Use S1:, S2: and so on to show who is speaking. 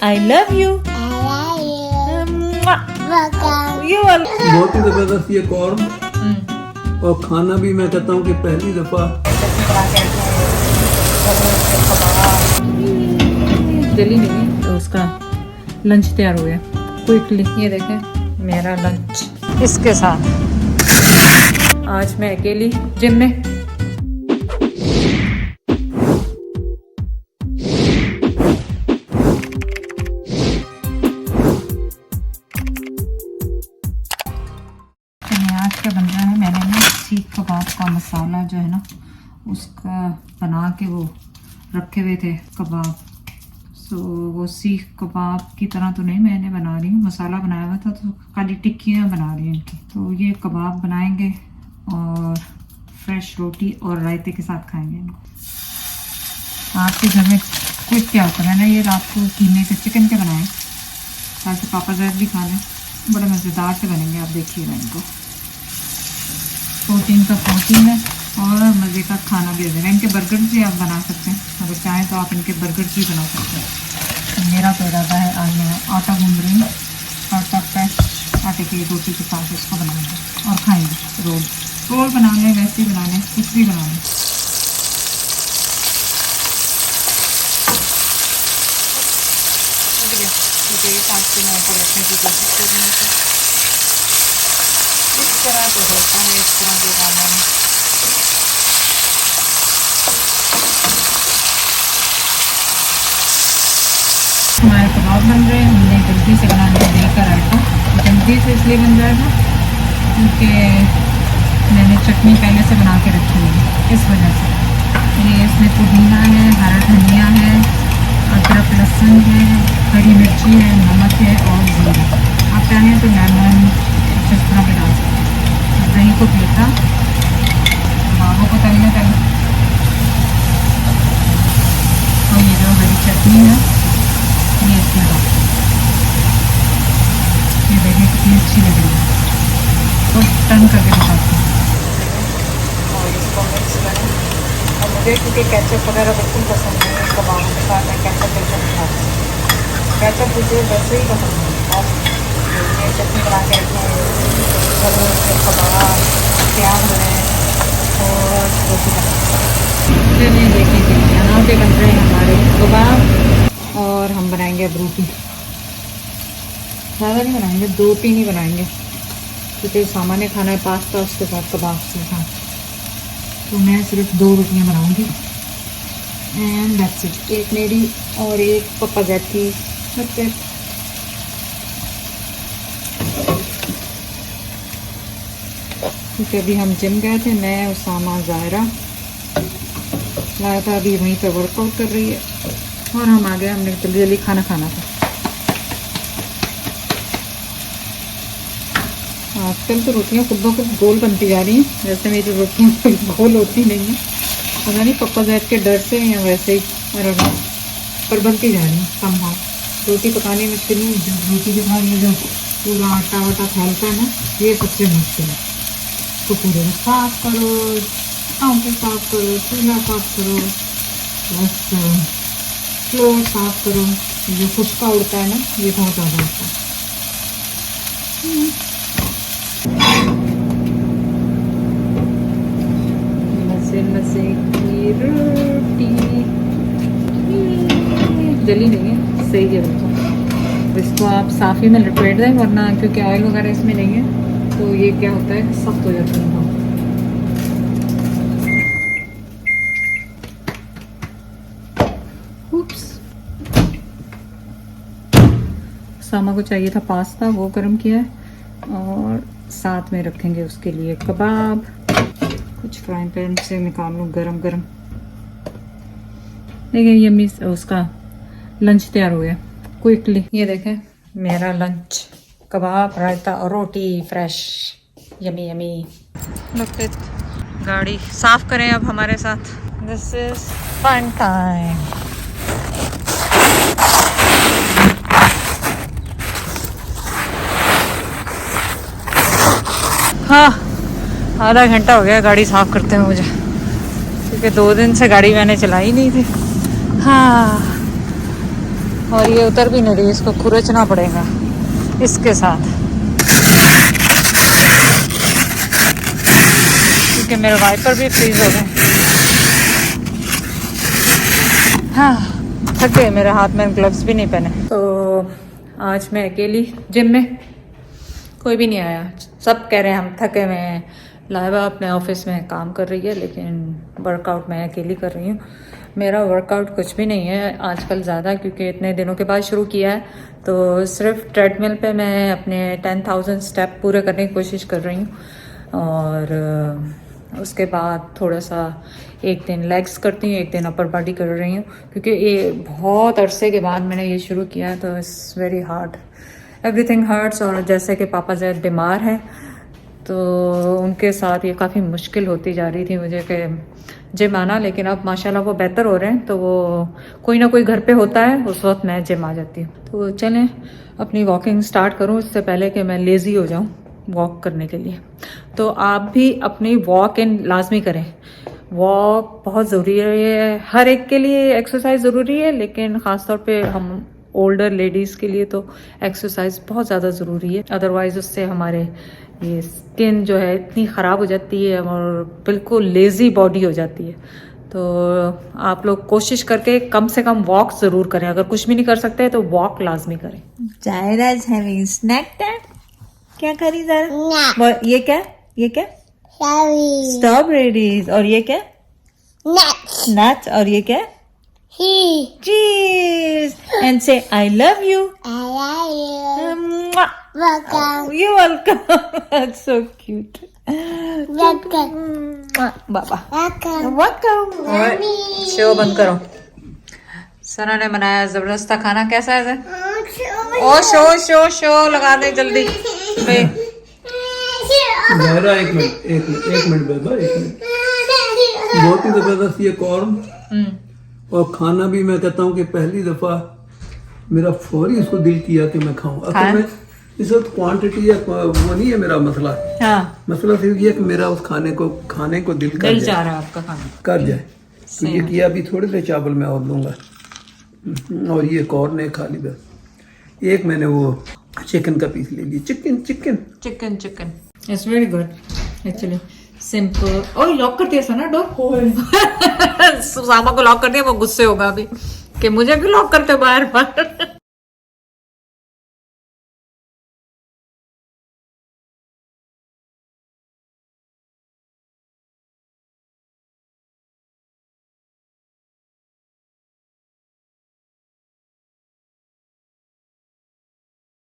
S1: I love you. You are.
S2: बहुत ही जबरदस्त ये कॉर्न और खाना भी मैं कहता हूँ कि पहली दफा
S1: जल्दी नहीं तो उसका लंच तैयार हो गया क्विकली। ये देखें मेरा लंच इसके साथ। आज मैं अकेली जिम में। आज क्या बन रहा है, मैंने ना सीख कबाब का मसाला जो है ना उसका बना के वो रखे हुए थे कबाब। सो वो सीख कबाब की तरह तो नहीं मैंने बना रही हूँ, मसाला बनाया हुआ था तो खाली टिक्कियाँ बना रही हूँ इनकी। तो ये कबाब बनाएंगे और फ्रेश रोटी और रायते के साथ खाएंगे इनको। आपके घर में कुछ क्या होता है, मैंने ये रात को कीमे के चिकन के बनाए ताकि पापा जैद भी खा लें। बड़े मज़ेदार से बनेंगे, आप देखिएगा इनको। प्रोटीन का प्रोटीन है और मज़े का खाना भी हो जाएगा। इनके बर्गर भी आप बना सकते हैं, अगर चाहें तो आप इनके बर्गर भी बना सकते हैं। मेरा तो इरादा है आज मैं आटा गूंद रही हूँ, आटा फ्रेश आटे की रोटी के साथ इसको बनाएंगे और खाएंगे। रोल बना लें, वैसे ही बना लें, कुछ भी बना लें। इस तरह तो होता है, इस तरह के खाना में। हमारे कबाब बन रहे हैं, हमने जल्दी से बनाने देकर आए थे। जल्दी से इसलिए बन जाएगा क्योंकि मैंने चटनी पहले से बना के रखी है, इस वजह से। ये इसमें पुदीना है, हरा धनिया है, अदरक लहसुन है, हरी मिर्ची है, नमक है और जीरा। आप चाहें तो लेमन इस तरह के डाल सकते हैं। दही को फेंटा, कबाबों को तलने पहले। और ये जो हरी चटनी है ये इसमें डाल, ये देखिए कितनी अच्छी लग रही है। तो टर्न करके दिखाती हूँ और इसको मिक्स करें। और मुझे क्योंकि केचप वगैरह बिल्कुल पसंद नहीं है, कबाबों के साथ मैं केचप बिल्कुल नहीं खाती हूँ। केचप मुझे वैसे ही पसंद है। और ये चटनी बना के रखें, कबाब प्याज बनाए और रोटी बनाए। चलिए देखिए यहाँ पे बन रहे हैं हमारे कबाब और हम बनाएंगे अब रोटी। ज़्यादा नहीं बनाएंगे, 2-3 ही बनाएंगे क्योंकि सामान्य खाना है पास्ता, उसके साथ कबाब के साथ। तो मैं सिर्फ 2 रोटियां बनाऊंगी एंड दैट्स इट। एक मेरी और एक पापा जैद की। क्योंकि अभी हम जिम गए थे, मैं उसामा ज़ायरा लाया था, अभी वहीं पर वर्कआउट कर रही है और हम आ गए। हमने जल्दी जल्दी खाना खाना था। आजकल तो रोटियां खुद ब खुद गोल बनती जा रही हैं, वैसे मेरी रोटियां कोई गोल होती नहीं हैं, पता नहीं पापा जैद के डर से या वैसे ही, पर बनती जा रही हैं कम। रोटी पकाने में इतनी रोटी के बाद ये जो पूरा आटा वाटा फैलता है ना, ये सबसे मुश्किल है। तो पूरे में साफ करो, काउंटर साफ करो, चूल्हा साफ करो, बस फ्लोर साफ करो। जो खुशका उड़ता है ना, ये बहुत ज़्यादा होता है। मज़े मज़े की रोटी जली नहीं है, सही है बिल्कुल। इसको आप साफ़ी में लपेट दें, वरना क्योंकि ऑयल वगैरह इसमें नहीं है तो ये क्या होता है, सख्त हो जाता है। सामा को चाहिए था पास्ता, वो गर्म किया है और साथ में रखेंगे उसके लिए कबाब। कुछ फ्राइंग पैन से निकाल लूँ गरम गरम। देखिए ये मिस उसका लंच तैयार हो गया क्विकली। ये देखें मेरा लंच, कबाब, रायता और रोटी फ्रेश, यमी यमी। लगते गाड़ी साफ करें अब हमारे साथ। This is fun time. हाँ, आधा घंटा हो गया गाड़ी साफ करते हुए मुझे, क्योंकि 2 दिन से गाड़ी मैंने चलाई नहीं थी। हाँ और ये उतर भी नहीं रही, इसको खुरचना पड़ेगा इसके साथ, क्योंकि मेरे वाइपर भी फ्रीज हो गए। हाँ, थक गए, मेरे हाथ में ग्लव्स भी नहीं पहने। तो आज मैं अकेली, जिम में कोई भी नहीं आया, सब कह रहे हैं हम थके हुए हैं। लाइबा अपने ऑफिस में काम कर रही है, लेकिन वर्कआउट मैं अकेली कर रही हूँ। मेरा वर्कआउट कुछ भी नहीं है आजकल ज़्यादा, क्योंकि इतने दिनों के बाद शुरू किया है। तो सिर्फ ट्रेडमिल पे मैं अपने 10,000 स्टेप पूरे करने की कोशिश कर रही हूँ, और उसके बाद थोड़ा सा एक दिन लेग्स करती हूँ, एक दिन अपर बॉडी कर रही हूँ, क्योंकि ये बहुत अरसे के बाद मैंने ये शुरू किया है। तो it's very hard, everything hurts. और जैसे कि पापा ज़्यादा बीमार हैं, तो उनके साथ ये काफ़ी मुश्किल होती जा रही थी मुझे कि जिम आना, लेकिन अब माशाल्लाह वो बेहतर हो रहे हैं। तो वो कोई ना कोई घर पे होता है, उस वक्त मैं जिम आ जाती हूँ। तो चलें अपनी वॉकिंग स्टार्ट करूँ इससे पहले कि मैं लेज़ी हो जाऊँ वॉक करने के लिए। तो आप भी अपनी वॉक इन लाजमी करें। वॉक बहुत ज़रूरी है, हर एक के लिए एक्सरसाइज ज़रूरी है, लेकिन ख़ास तौर पे हम ओल्डर लेडीज़ के लिए तो एक्सरसाइज बहुत ज़्यादा ज़रूरी है। अदरवाइज़ उससे हमारे ये स्किन जो है इतनी ख़राब हो जाती है और बिल्कुल लेज़ी बॉडी हो जाती है। तो आप लोग कोशिश करके कम से कम वॉक ज़रूर करें। अगर कुछ भी नहीं कर सकते तो वॉक लाजमी करें। Zaira is having snack time. क्या करी ज़रा? ये क्या? ये क्या? स्ट्रॉबेरीज। और ये क्या? नट्स। और ये क्या? चीज। एंड से I love you. Welcome. You're welcome. That's so cute. Welcome. Baba. Welcome. Show बंद करो। सना ने बनाया जबरदस्त खाना। कैसा है? ओ शो लगा दे जल्दी।
S2: ज़हरा एक मिनट बाबा, एक मिनट। बहुत ही जबरदस्त ये कॉर्न, और खाना भी मैं कहता हूँ कि पहली दफा मेरा फौरी इसको दिल किया कि मैं खाऊं। असल में इस वक्त क्वांटिटी या वो नहीं है मेरा मसला। हाँ। मसला सिर्फ ये कि मेरा उस खाने को दिल कर
S1: जा रहा है आपका खाना
S2: कर जाए। तो ये किया, अभी थोड़े से चावल मैं और लूंगा, और ये कॉर्न है खाली बस। एक मैंने वो चिकन का पीस ले लिया। Chicken it's very good actually, simple. और लॉक कर दिया ना डोर। सुसामा को लॉक कर दिया, वो गुस्से होगा अभी कि मुझे भी लॉक करते बाहर।